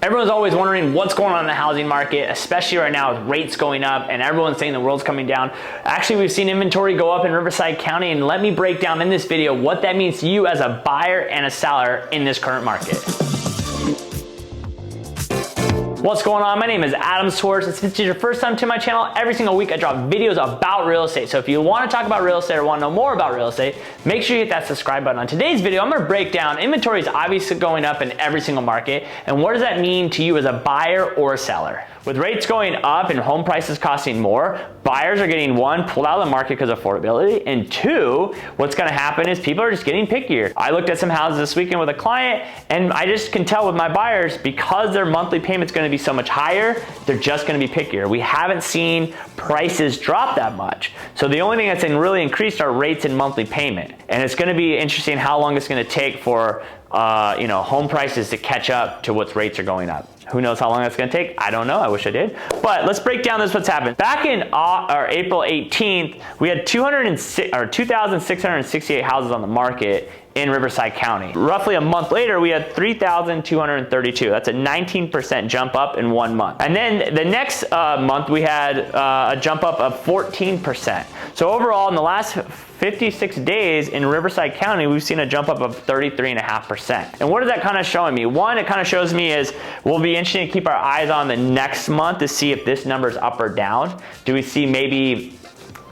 Everyone's always wondering what's going on in the housing market, especially right now with rates going up and everyone's saying the world's coming down. Actually, we've seen inventory go up in Riverside County, and let me break down in this video what that means to you as a buyer and a seller in this current market. What's going on? My name is Adam Swartz. If this is your first time to my channel, every single week I drop videos about real estate. So if you want to talk about real estate or want to know more about real estate, make sure you hit that subscribe button. On today's video, I'm going to break down inventory is obviously going up in every single market, and what does that mean to you as a buyer or a seller? With rates going up and home prices costing more, buyers are getting, one, pulled out of the market because of affordability, and two, what's going to happen is people are just getting pickier. I looked at some houses this weekend with a client, and I just can tell with my buyers, because their monthly payment's going to be so much higher, they're just going to be pickier. We haven't seen prices drop that much. So the only thing that's really increased are rates and monthly payment. And it's going to be interesting how long it's going to take for home prices to catch up to what rates are going up. Who knows how long that's going to take? I don't know. I wish I did. But let's break down what's happened. Back in April 18th, we had 2,668 houses on the market in Riverside County. Roughly a month later, we had 3,232. That's a 19% jump up in 1 month. And then the next month, we had a jump up of 14%. So overall, in the last 56 days in Riverside County, we've seen a jump up of 33.5%. And what is that kind of showing me? One, it kind of shows me is we'll be interested to keep our eyes on the next month to see if this number is up or down. Do we see maybe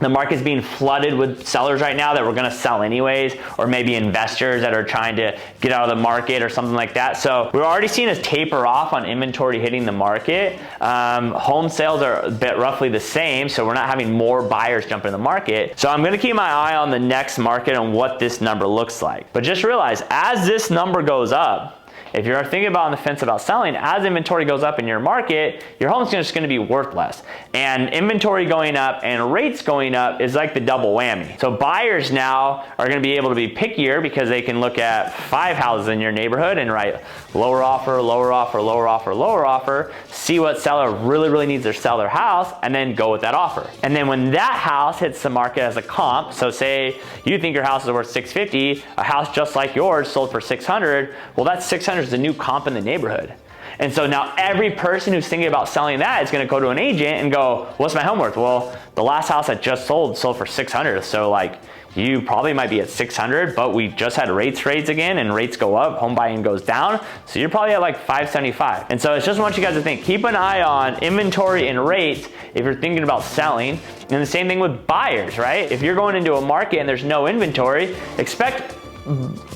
the market's being flooded with sellers right now that we're going to sell anyways, or maybe investors that are trying to get out of the market or something like that? So we're already seeing a taper off on inventory hitting the market. Home sales are roughly the same, so we're not having more buyers jump in the market. So I'm going to keep my eye on the next market and what this number looks like. But just realize, as this number goes up, if you're thinking about on the fence about selling, as inventory goes up in your market, your home's just going to be worth less. And inventory going up and rates going up is like the double whammy. So buyers now are going to be able to be pickier because they can look at 5 houses in your neighborhood and write lower offer, lower offer, lower offer, lower offer, see what seller really needs to sell their house, and then go with that offer. And then when that house hits the market as a comp, so say you think your house is worth $650, a house just like yours sold for $600, well, that's $600 is the new comp in the neighborhood. And so now every person who's thinking about selling that is going to go to an agent and go, what's my home worth? Well, the last house I just sold for $600. So like you probably might be at $600, but we just had rates again, and rates go up, home buying goes down. So you're probably at like $575. And so it's just want you guys to think, keep an eye on inventory and rates if you're thinking about selling. And the same thing with buyers, right? If you're going into a market and there's no inventory, expect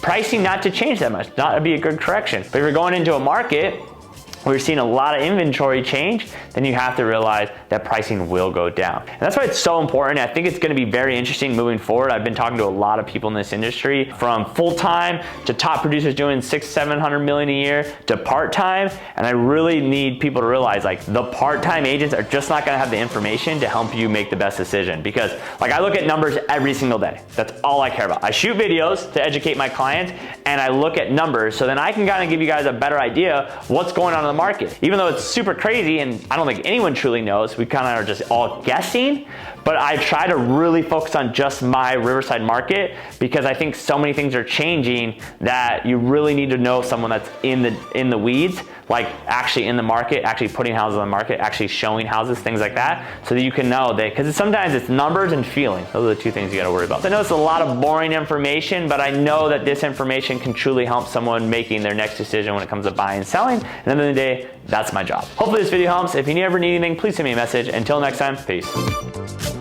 pricing not to change that much, not to be a good correction. But if you're going into a market where you're seeing a lot of inventory change, then you have to realize that pricing will go down. And that's why it's so important. I think it's going to be very interesting moving forward. I've been talking to a lot of people in this industry, from full-time to top producers doing $600-700 million a year to part-time. And I really need people to realize, like, the part-time agents are just not going to have the information to help you make the best decision. Because like, I look at numbers every single day. That's all I care about. I shoot videos to educate my clients, and I look at numbers so then I can kind of give you guys a better idea what's going on in the market. Even though it's super crazy and I don't think anyone truly knows, we kind of are just all guessing, but I try to really focus on just my Riverside market because I think so many things are changing that you really need to know someone that's in the weeds, like actually in the market, actually putting houses on the market, actually showing houses, things like that, so that you can know that, because sometimes it's numbers and feeling. Those are the two things you got to worry about. So I know it's a lot of boring information, but I know that this information can truly help someone making their next decision when it comes to buying and selling. And at the end of the day, that's my job. Hopefully this video helps. If you ever need anything, please send me a message. Until next time, peace.